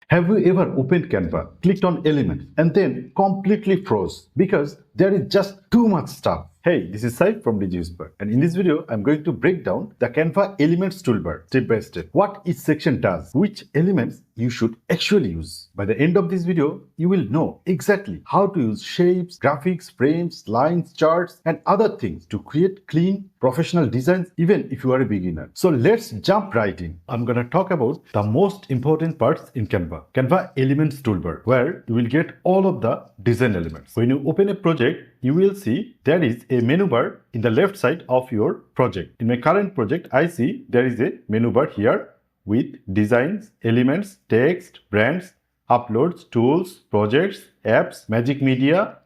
Have you ever opened Canva, clicked on elements, and then completely froze because there is just too much stuff? Hey, this is Sai from DigiWhisper, and in this video, I'm going to break down the Canva Elements Toolbar step by step, what each section does, which elements you should actually use. By the end of this video, you will know exactly how to use shapes, graphics, frames, lines, charts, and other things to create clean, professional designs even if you are a beginner. So let's jump right in. I'm gonna talk about the most important parts in Canva Elements Toolbar, where you will get all of the design elements. When you open a project, you will see there is a menu bar in the left side of your project. In my current project, I see there is a menu bar here with designs, elements, text, brands, uploads, tools, projects, apps, magic media,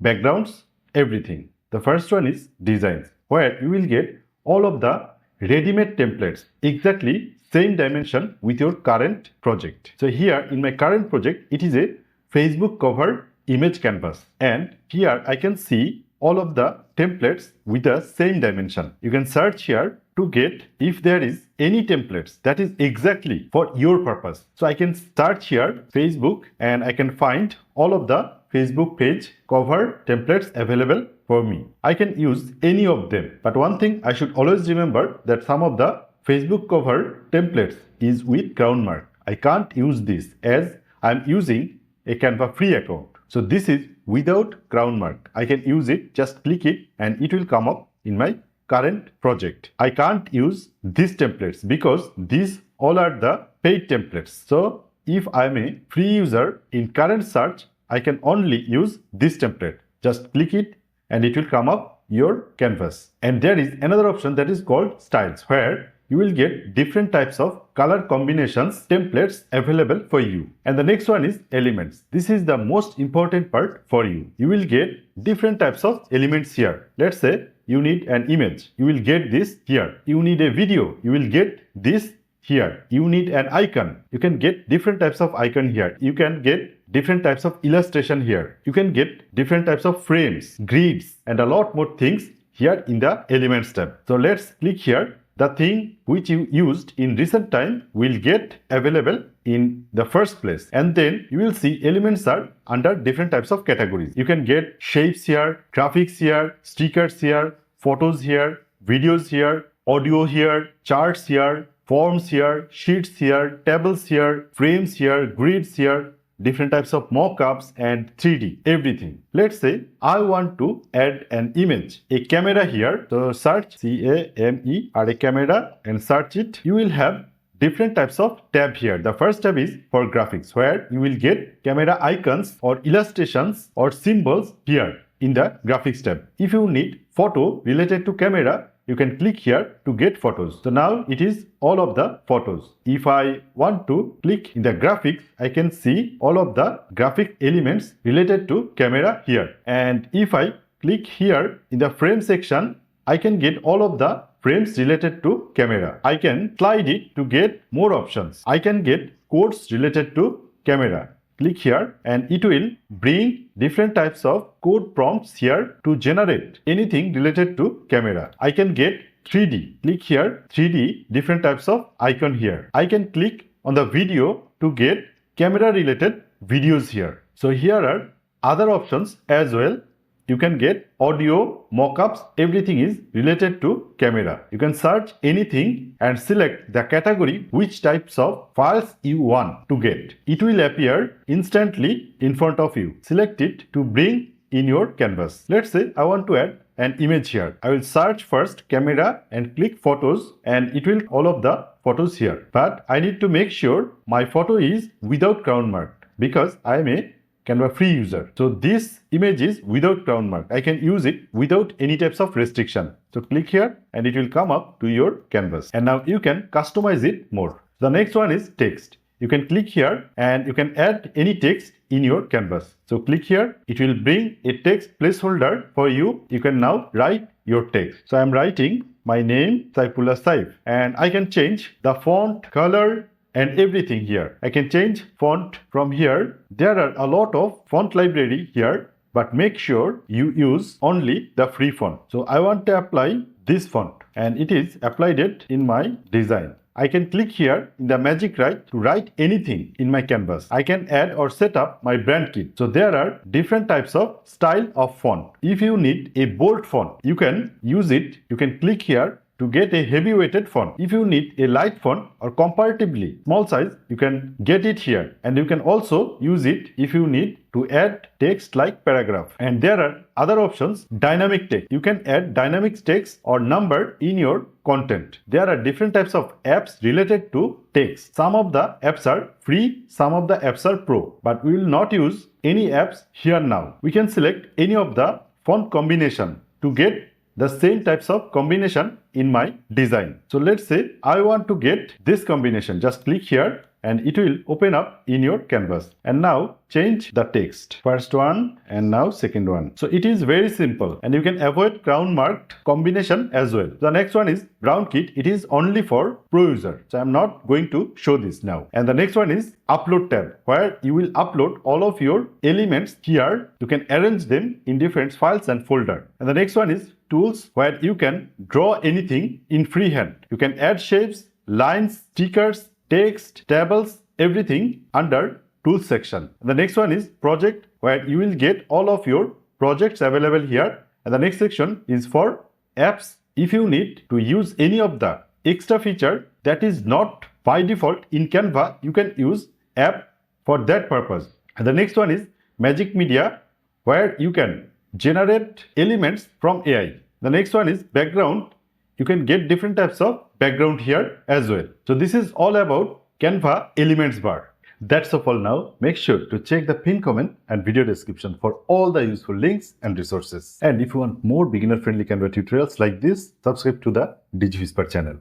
backgrounds, everything. The first one is designs, where you will get all of the ready-made templates, exactly same dimension with your current project. So here in my current project, it is a Facebook cover image canvas, and here I can see all of the templates with the same dimension. You can search here to get if there is any templates that is exactly for your purpose. So I can search here Facebook and I can find all of the Facebook page cover templates available for me. I can use any of them, but one thing I should always remember that some of the Facebook cover templates is with crown mark. I can't use this as I'm using a Canva free account. So this is without crown mark. I can use it, just click it and it will come up in my current project. I can't use these templates because these all are the paid templates. So if I'm a free user in current search, I can only use this template. Just click it and it will come up your canvas. And there is another option that is called styles, where you will get different types of color combinations templates available for you. And the next one is elements. This is the most important part for you. You will get different types of elements here. Let's say you need an image. You will get this here. You need a video. You will get this here. You need an icon. You can get different types of icon here. You can get different types of illustration here. You can get different types of frames, grids, and a lot more things here in the elements tab. So let's click here. The thing which you used in recent time will get available in the first place, and then you will see elements are under different types of categories. You can get shapes here, graphics here, stickers here, photos here, videos here, audio here, charts here, forms here, sheets here, tables here, frames here, grids here, different types of mockups and 3D, everything. Let's say I want to add an image, a camera here. So search CAME camera and search it. You will have different types of tab here. The first tab is for graphics, where you will get camera icons or illustrations or symbols here in the graphics tab. If you need photo related to camera, you can click here to get photos. So now it is all of the photos. If I want to click in the graphics, I can see all of the graphic elements related to camera here. And if I click here in the frame section, I can get all of the frames related to camera. I can slide it to get more options. I can get codes related to camera. Click here and it will bring different types of code prompts here to generate anything related to camera. I can get 3D. Click here, 3D, different types of icon here. I can click on the video to get camera related videos here. So here are other options as well. You can get audio, mockups, everything is related to camera. You can search anything and select the category which types of files you want to get. It will appear instantly in front of you. Select it to bring in your canvas. Let's say I want to add an image here. I will search first camera and click photos, and it will all of the photos here. But I need to make sure my photo is without crown mark because I am a Canva free user. So this image is without crown mark. I can use it without any types of restriction. So click here and it will come up to your canvas. And now you can customize it more. The next one is text. You can click here and you can add any text in your canvas. So click here. It will bring a text placeholder for you. You can now write your text. So I'm writing my name, Saifullah Saif, and I can change the font, color, and everything here. I can change font from here. There are a lot of font library here, but make sure you use only the free font. So I want to apply this font and it is applied it in my design. I can click here in the magic right to write anything in my canvas. I can add or set up my brand kit. So there are different types of style of font. If you need a bold font, you can use it. You can click here to get a heavy weighted font. If you need a light font or comparatively small size, you can get it here. And you can also use it if you need to add text like paragraph. And there are other options, dynamic text. You can add dynamic text or number in your content. There are different types of apps related to text. Some of the apps are free, some of the apps are pro, but we will not use any apps here now. We can select any of the font combination to get the same types of combination in my design. So let's say I want to get this combination. Just click here and it will open up in your canvas. And now change the text. First one and now second one. So it is very simple and you can avoid crown marked combination as well. The next one is brown kit. It is only for pro user. So I'm not going to show this now. And the next one is upload tab, where you will upload all of your elements here. You can arrange them in different files and folder. And the next one is tools, where you can draw anything in freehand. You can add shapes, lines, stickers, text, tables, everything under tools section. The next one is project, where you will get all of your projects available here. And the next section is for apps. If you need to use any of the extra feature that is not by default in Canva, you can use app for that purpose. And the next one is magic media, where you can generate elements from AI. The next one is background. You can get different types of background here as well. So this is all about Canva Elements bar. That's all for now. Make sure to check the pinned comment and video description for all the useful links and resources. And if you want more beginner friendly Canva tutorials like this, subscribe to the DigiWhisper channel.